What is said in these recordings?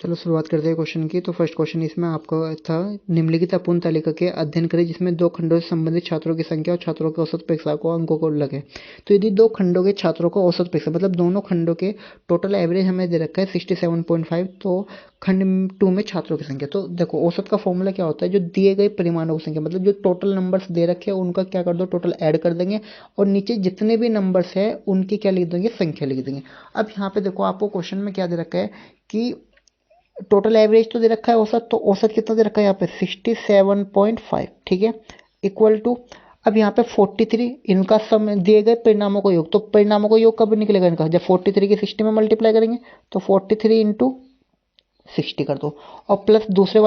चलो शुरुआत करते हैं क्वेश्चन की। तो फर्स्ट क्वेश्चन इसमें आपका था, निम्नलिखित अपूर्ण तालिका के अध्ययन करें जिसमें दो खंडों से संबंधित छात्रों की संख्या और छात्रों के औसत परीक्षा को अंकों को लगे। तो यदि दो खंडों के छात्रों को औसत परीक्षा मतलब दोनों खंडों के टोटल एवरेज हमें दे रखा है 67.5, तो खंड 2 में छात्रों की संख्या। तो देखो औसत का फॉर्मूला क्या होता है, जो दिए गए परिमाणों की संख्या मतलब जो टोटल नंबर्स दे रखे हैं उनका क्या कर दो, टोटल ऐड कर देंगे और नीचे जितने भी नंबर्स है उनकी क्या लिख देंगे, संख्या लिख देंगे। अब यहाँ पे देखो आपको क्वेश्चन में क्या दे रखा है कि टोटल एवरेज तो दे रखा है औसत, तो औसत कितना दे रखा है यहाँ पे 67.5, ठीक है, इक्वल टू अब यहाँ पे 43 इनका सम दिए गए परिणामों का योग। तो परिणामों का योग कब निकलेगा इनका, जब 43 की 60 में मल्टीप्लाई करेंगे तो 43 इंटू 60 कर दो और प्लस दूसरे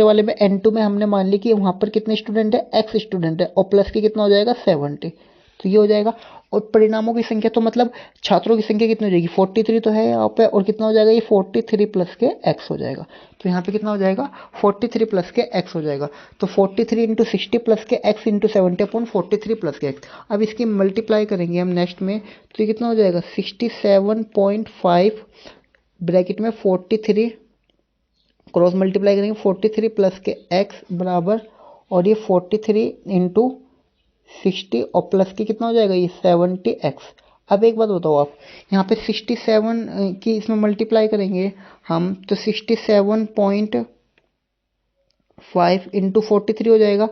वाले में n2 में हमने मान ली कि वहां पर कितने स्टूडेंट है, x स्टूडेंट है और प्लस की कितना हो जाएगा 70, तो ये हो जाएगा। और परिणामों की संख्या तो मतलब छात्रों की संख्या कितनी हो जाएगी, 43 तो है यहाँ पे और कितना हो जाएगा ये 43 प्लस के x हो जाएगा। तो यहाँ पे कितना हो जाएगा 43 प्लस के x हो जाएगा। तो 43 इंटू 60 प्लस के x इंटू 70 अपॉन 43 प्लस के x। अब इसकी मल्टीप्लाई करेंगे हम नेक्स्ट में, तो ये कितना हो जाएगा 67.5 ब्रैकेट में 43 क्रॉस मल्टीप्लाई करेंगे 43 प्लस के x बराबर और ये 43 इंटू 60 और प्लस की कितना हो जाएगा ये 70x। अब एक बात बताओ आप, यहाँ पे 67 की इसमें मल्टीप्लाई करेंगे हम तो 67.5 इंटू 43 हो जाएगा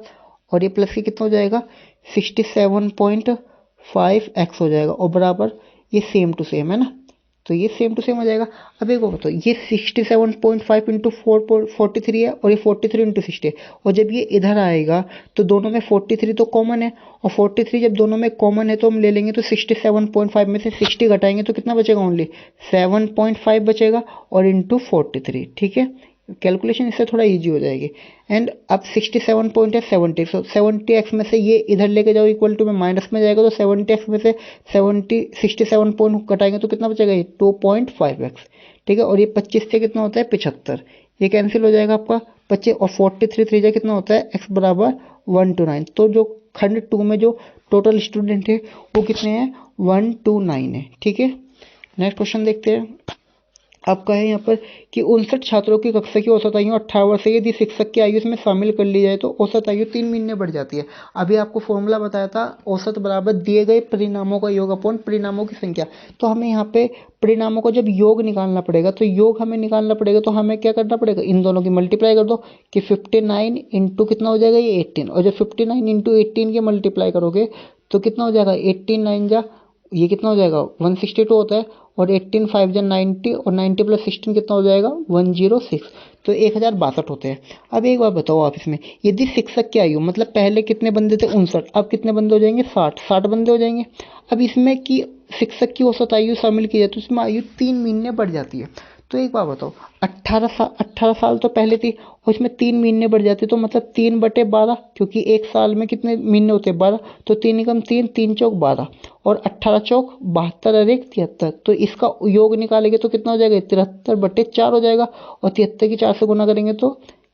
और ये प्लस की कितना हो जाएगा 67.5x हो जाएगा और बराबर ये सेम टू सेम है ना, तो ये सेम टू सेम हो जाएगा। अब एक बात बताओ, ये 67.5 इंटू 43 है और ये 43 इंटू 60 है और जब ये इधर आएगा तो दोनों में 43 तो कॉमन है और 43 जब दोनों में कॉमन है तो हम ले लेंगे तो 67.5 में से 60 घटाएंगे तो कितना बचेगा, ओनली 7.5 बचेगा और इंटू 43, ठीक है, कैलकुलेशन इससे थोड़ा इजी हो जाएगी। एंड अब 67 पॉइंट है 70, सो 70x में से ये इधर लेके जाओ इक्वल टू में माइनस में जाएगा तो 70x में से 67 पॉइंट घटाएंगे तो कितना बचेगा ये 2.5x, ठीक है, और ये 25 से कितना होता है 75, ये कैंसिल हो जाएगा आपका 25 और 43 3 जा कितना होता है x बराबर 129। तो जो खंड 2 में जो टोटल स्टूडेंट है वो कितने हैं 129 है, ठीक है। नेक्स्ट क्वेश्चन देखते हैं। आपका है यहाँ पर कि 59 छात्रों की कक्षा की औसत आयु 18 वर्ष है, यदि शिक्षक की आयु इसमें शामिल कर ली जाए तो औसत आयु 3 महीने बढ़ जाती है। अभी आपको फॉर्मूला बताया था औसत बराबर दिए गए परिणामों का योग अपॉन परिणामों की संख्या। तो हमें यहाँ पे परिणामों का जब योग निकालना पड़ेगा तो योग हमें निकालना पड़ेगा तो हमें क्या करना पड़ेगा, इन दोनों की मल्टीप्लाई कर दो कि 59 इंटू कितना हो जाएगा ये 18 और जब 59 इंटू 18 की मल्टीप्लाई करोगे तो कितना हो जाएगा 18 9 जा ये कितना हो जाएगा 162 होता है और 18 5 जा 90 और 90 प्लस 16 कितना हो जाएगा 106, तो 1062 होते हैं। अब एक बात बताओ आप, इसमें यदि शिक्षक की आयु मतलब पहले कितने बंदे थे 59, अब कितने बंदे हो जाएंगे 60 बंदे हो जाएंगे। अब इसमें कि शिक्षक की औसत आयु शामिल की जाए तो इसमें आयु 3 महीने बढ़ जाती है। तो एक बात बताओ 18 साल तो पहले थी और इसमें 3 महीने बढ़ जाते तो मतलब 3/12, क्योंकि एक साल में कितने महीने होते हैं 12, तो 3 एकम 3 3 चौक 12 और 18 चौक 72 और 1 73, तो इसका योग निकालेंगे तो कितना हो जाएगा 73/4 हो जाएगा और 73 की 4 से गुना करेंगे तो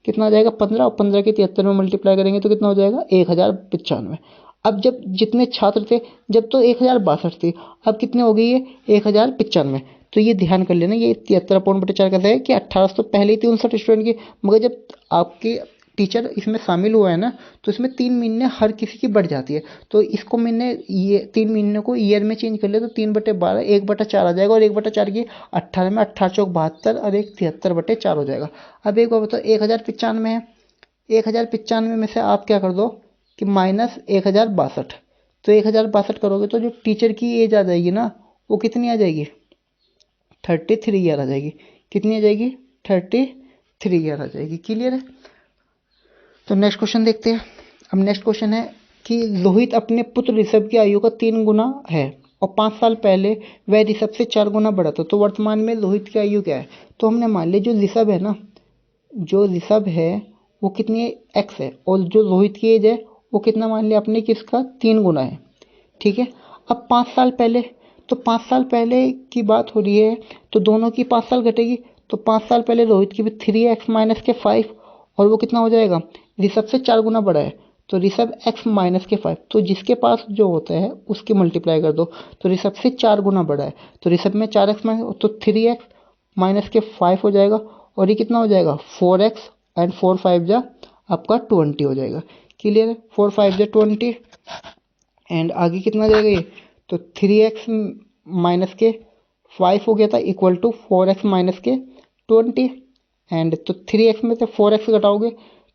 कितना हो जाएगा 15 और 15 की 73 में मल्टीप्लाई करेंगे तो कितना हो जाएगा 1095। अब जब जितने छात्र थे जब तो 1062 थी, अब कितने हो गई ये 1095। तो ये ध्यान कर लेना, ये 73/4 कैसे है कि 18 तो पहले ही थी 59 स्टूडेंट की, मगर जब आपके टीचर इसमें शामिल हुआ है ना तो इसमें 3 महीने हर किसी की बढ़ जाती है। तो इसको मैंने ये 3 महीने को ईयर में चेंज कर लिया तो 3/12 1/4 आ जाएगा और 1/4 की 18 में 18 चौक 72 और 1 73/4 हो जाएगा। अब एक बार बताओ 1095 है, 1095 में से आप क्या कर दो कि माइनस 1062, तो 1062 करोगे तो जो टीचर की एज आ जाएगी ना वो कितनी आ जाएगी 33 ईयर आ जाएगी। कितनी आ जाएगी 33 ईयर आ जाएगी। क्लियर है। तो नेक्स्ट क्वेश्चन देखते हैं। अब नेक्स्ट क्वेश्चन है कि लोहित अपने पुत्र ऋषभ की आयु का 3 गुना है और 5 साल पहले वह ऋषभ से 4 गुना बड़ा था, तो वर्तमान में लोहित की आयु क्या है। तो हमने मान लिया जो ऋषभ है ना, जो ऋषभ है वो कितनी एक्स है और जो लोहित की एज है वो कितना मान लिया आपने किसका 3 गुना है, ठीक है। अब 5 साल पहले, तो 5 साल पहले की बात हो रही है तो दोनों की 5 साल घटेगी, तो 5 साल पहले रोहित की भी 3x माइनस के 5 और वो कितना हो जाएगा ऋषभ से 4 गुना बड़ा है तो ऋषभ x माइनस के 5, तो जिसके पास जो होता है उसकी मल्टीप्लाई कर दो, तो ऋषभ से 4 गुना बड़ा है तो ऋषभ में 4x माइनस तो 3x माइनस के 5 हो जाएगा और ये कितना हो जाएगा 4x एंड 4 5 जा आपका 20 हो जाएगा। क्लियर है, 4 5 जा 20 एंड आगे कितना जाएगा ये, तो 3x माइनस के 5 हो गया था इक्वल टू 4x माइनस के 20 एंड तो 3x में से 4x घटाओगे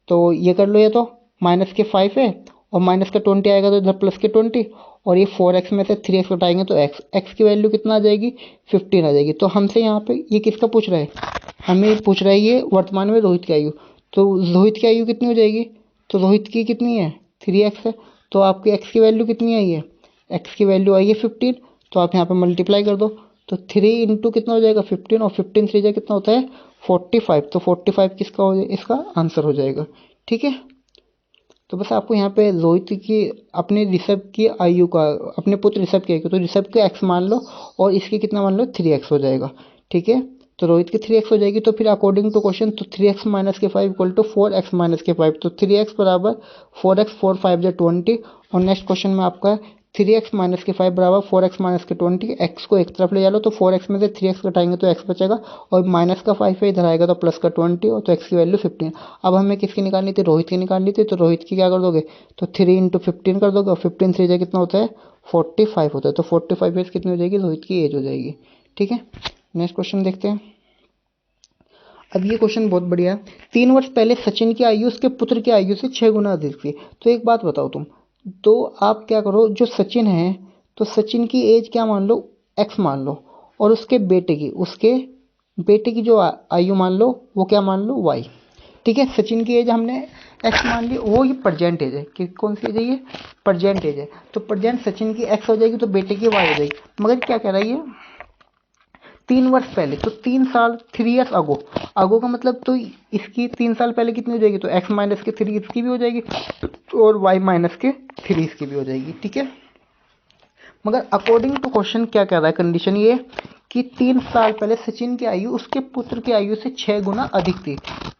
तो ये कर लो, ये तो माइनस के 5 है और माइनस का 20 आएगा तो इधर प्लस के 20 और ये 4x में से 3x घटाएंगे तो x की वैल्यू कितना आ जाएगी 15 आ जाएगी। तो हमसे यहाँ पे ये किसका पूछ रहा है, हमें पूछ रहा है ये वर्तमान में रोहित की आयु। तो रोहित की आयु कितनी हो जाएगी, तो रोहित की कितनी है 3x है, तो आपकी x की वैल्यू कितनी आई है, x की वैल्यू आई है 15, तो आप यहाँ पे मल्टीप्लाई कर दो तो 3 इंटू कितना हो जाएगा 15 और 15 3 जा कितना होता है 45, तो 45 किसका हो जाएगा, इसका आंसर हो जाएगा। ठीक है, तो बस आपको यहाँ पे रोहित की अपने ऋषभ की आयु का, अपने पुत्र ऋषभ की आयु तो ऋषभ के x मान लो और इसके कितना मान लो 3x हो जाएगा। ठीक है, तो रोहित की 3x हो जाएगी, तो फिर अकॉर्डिंग टू क्वेश्चन तो 3x माइनस के 5 इक्वल टू 4x माइनस के 5, तो 3x बराबर 4x 4 5 जा 20 और नेक्स्ट क्वेश्चन में आपका 3x माइनस के 5 बराबर 4x माइनस के 20, x को एक तरफ ले जा लो तो 4x में से 3x घटाएंगे तो x बचेगा और माइनस का 5 है इधर आएगा तो प्लस का 20 और तो x की वैल्यू 15। अब हमें किसकी निकालनी थी, रोहित की निकालनी थी, तो रोहित की क्या कर दोगे, तो 3 इंटू 15 कर दोगे और 15 3 जा कितना होता है 45 होता है, तो 45 एज कितनी हो जाएगी, रोहित की एज हो जाएगी। ठीक है, नेक्स्ट क्वेश्चन देखते हैं। अब ये क्वेश्चन बहुत बढ़िया है। 3 वर्ष पहले सचिन की आयु उसके पुत्र की आयु से 6 गुना अधिक थी। तो एक बात बताओ तुम, तो आप क्या करो, जो सचिन है तो सचिन की एज क्या मान लो x मान लो और उसके बेटे की जो आयु मान लो वो क्या मान लो y। ठीक है, सचिन की एज हमने x मान ली, वो ये प्रेजेंट एज है कि कौन सी एज है, ये प्रेजेंट एज है, तो प्रेजेंट सचिन की x हो जाएगी तो बेटे की y हो जाएगी। मगर क्या कह रहा है ये 3 वर्ष पहले, तो 3 साल 3 ईयर्स अगो का मतलब तो इसकी 3 साल पहले कितनी हो जाएगी, तो x माइनस के 3 इसकी भी हो जाएगी और y माइनस के 3 इसकी भी हो जाएगी। ठीक है, मगर अकॉर्डिंग टू क्वेश्चन क्या कह रहा है, कंडीशन ये कि 3 साल पहले सचिन की आयु उसके पुत्र की आयु से 6 गुना अधिक थी।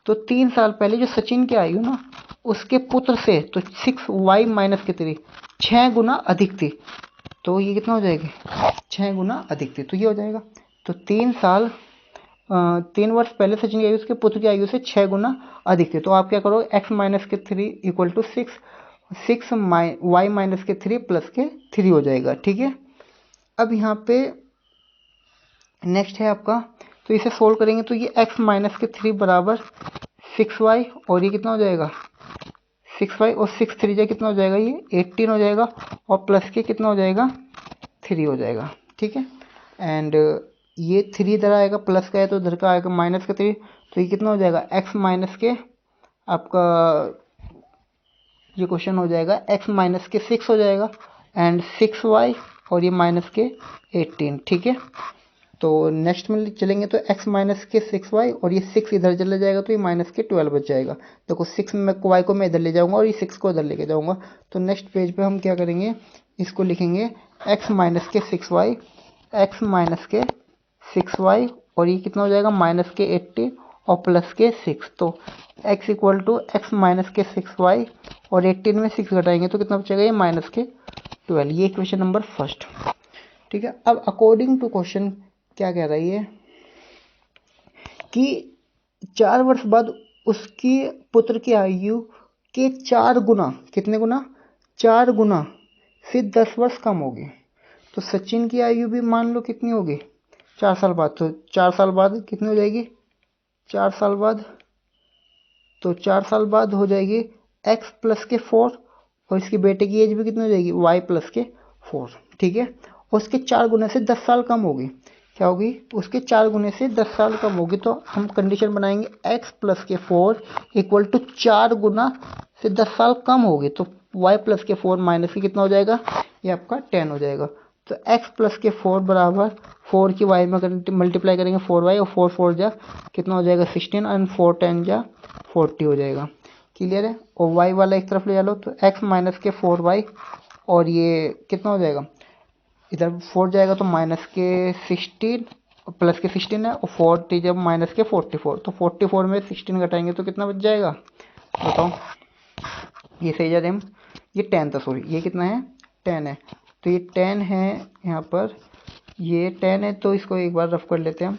तो 3 साल पहले जो सचिन की आयु ना उसके पुत्र से तो 6y माइनस के 3 6 गुना अधिक थी, तो ये कितना हो जाएगी 6 गुना अधिक थी, तो ये हो जाएगा। तो 3 वर्ष पहले सचिन की आयु उसके पुत्र की आयु से 6 गुना अधिक थी, तो आप क्या करो x माइनस के 3 इक्वल टू 6 y माइनस के 3 प्लस के 3 हो जाएगा। ठीक है, अब यहाँ पे नेक्स्ट है आपका, तो इसे सोल्व करेंगे तो ये x माइनस के 3 बराबर 6y और ये कितना हो जाएगा 6y और 6 3 जा कितना हो जाएगा, ये 18 हो जाएगा और प्लस के कितना हो जाएगा 3 हो जाएगा। ठीक है, एंड ये 3 इधर आएगा प्लस का है तो इधर का आएगा माइनस का 3, तो ये कितना हो जाएगा x माइनस के आपका ये क्वेश्चन हो जाएगा x माइनस के 6 हो जाएगा एंड 6y और ये माइनस के 18। ठीक है, तो नेक्स्ट में चलेंगे तो x माइनस के 6y और ये 6 इधर चला जाएगा तो ये माइनस के 12 बच जाएगा। देखो 6 में y को मैं इधर ले जाऊंगा और ये 6 को इधर लेके जाऊंगा, तो नेक्स्ट पेज पे हम क्या करेंगे, इसको लिखेंगे x माइनस के 6y x माइनस के 6y और ये कितना हो जाएगा माइनस के 18 और प्लस के 6, तो x equal to X minus के 6y और 18 में 6 घटाएंगे तो कितना बचेगा, ये माइनस के 12। ये इक्वेशन नंबर फर्स्ट। ठीक है, अब अकॉर्डिंग टू क्वेश्चन क्या कह रही है कि 4 वर्ष बाद उसकी पुत्र की आयु के 4 गुना, कितने गुना 4 गुना से 10 वर्ष कम होगी। तो सचिन की आयु भी मान लो कितनी होगी 4 साल बाद, तो 4 साल बाद कितनी हो जाएगी 4 साल बाद, तो 4 साल बाद हो जाएगी x प्लस के 4 और इसके बेटे की एज भी कितनी हो जाएगी y प्लस के 4। ठीक है, और उसके 4 गुने से 10 साल कम होगी, क्या होगी उसके 4 गुने से 10 साल कम होगी, तो हम कंडीशन बनाएंगे x प्लस के 4 इक्वल टू 4 गुना से 10 साल कम होगी, तो y प्लस के 4 माइनस के कितना हो जाएगा, ये आपका 10 हो जाएगा। तो x प्लस के 4 बराबर 4 की y में मल्टीप्लाई करेंगे 4y और 4 4 जा कितना हो जाएगा 16 एंड 4 10 जा 40 हो जाएगा। क्लियर है, और y वाला एक तरफ ले जा लो तो x माइनस के 4y और ये कितना हो जाएगा, इधर 4 जाएगा तो माइनस के 16 और प्लस के 16 है और 40 जब माइनस के 44, तो 44 में 16 घटाएंगे तो कितना बच जाएगा बताओ, ये सही जा रहे हम, ये 10 था सॉरी, ये कितना है 10 है, तो ये 10 है यहाँ पर, ये 10 है, तो इसको एक बार रफ कर लेते हैं हम।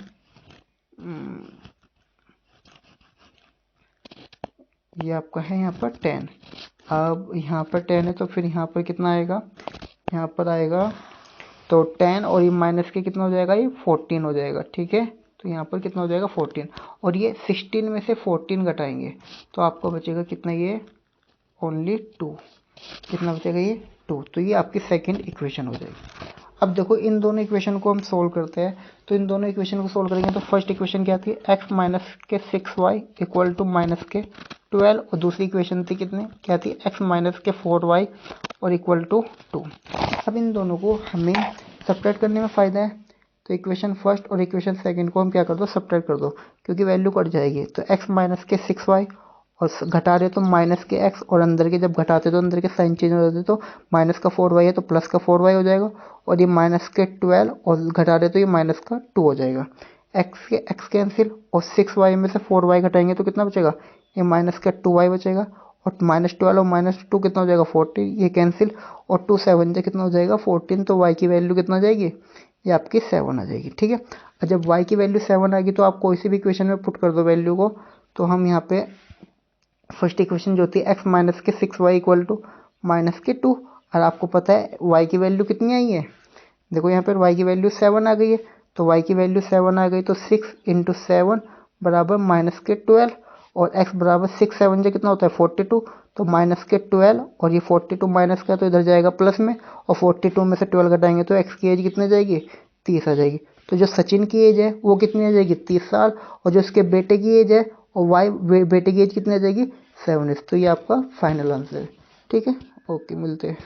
ये आपका है यहाँ पर 10। अब यहाँ पर 10 है तो फिर यहाँ पर कितना आएगा, यहाँ पर आएगा तो 10 और ये माइनस के कितना हो जाएगा, ये 14 हो जाएगा। ठीक है, तो यहाँ पर कितना हो जाएगा 14, और ये 16 में से 14 घटाएंगे तो आपको बचेगा कितना, ये ओनली 2। कितना बचेगा, ये 2। तो ये आपकी सेकंड इक्वेशन हो जाएगी। अब देखो इन दोनों इक्वेशन को हम सोल्व करते हैं, तो इन दोनों इक्वेशन को सोल्व करेंगे तो फर्स्ट इक्वेशन क्या थी, x माइनस के 6y इक्वल टू माइनस के 12, और दूसरी इक्वेशन थी कितने, क्या थी, x माइनस के 4y और इक्वल टू 2। अब इन दोनों को हमें सब्ट्रैक्ट करने में फ़ायदा है, तो इक्वेशन फर्स्ट और इक्वेशन सेकंड को हम क्या कर दो, सब्ट्रैक्ट कर दो, क्योंकि वैल्यू कट जाएगी। तो x माइनस के 6y और घटा रहे तो माइनस के x, और अंदर के जब घटाते तो अंदर के साइन चेंज हो जाते, तो माइनस का 4y है तो प्लस का 4y हो जाएगा, और ये माइनस के 12 और घटा रहे तो ये माइनस का 2 हो जाएगा। x कैंसिल, और 6y में से 4y घटाएंगे तो कितना बचेगा, ये माइनस का 2y बचेगा, और -12 और -2 कितना हो जाएगा 14, ये कैंसिल, और 2 7 से कितना हो जाएगा 14, तो y की वैल्यू कितना हो जाएगी, ये आपकी 7 आ जाएगी। ठीक है, और जब y की वैल्यू 7 आएगी तो आप कोई सी भी इक्वेशन में पुट कर दो वैल्यू को। तो हम यहाँ पे फर्स्ट इक्वेशन जो थी x माइनस के 6y इक्वल टू माइनस के 2, और आपको पता है y की वैल्यू कितनी आई है, देखो यहाँ पर y की वैल्यू 7 आ गई है, तो y की वैल्यू 7 आ गई तो 6 इंटू 7 बराबर माइनस के 12, और x बराबर 6 7 से कितना होता है 42, तो माइनस के 12, और ये 42 माइनस का तो इधर जाएगा प्लस में, और 42 में से 12 घटाएंगे तो x की एज कितनी जाएगी, 30 आ जाएगी। तो जो सचिन की एज है वो कितनी आ जाएगी, 30 साल, और जो उसके बेटे की एज है और बेटे की एज कितनी आ जाएगी, 7 इयर्स। तो ये आपका फाइनल आंसर है। ठीक है, ओके, मिलते हैं।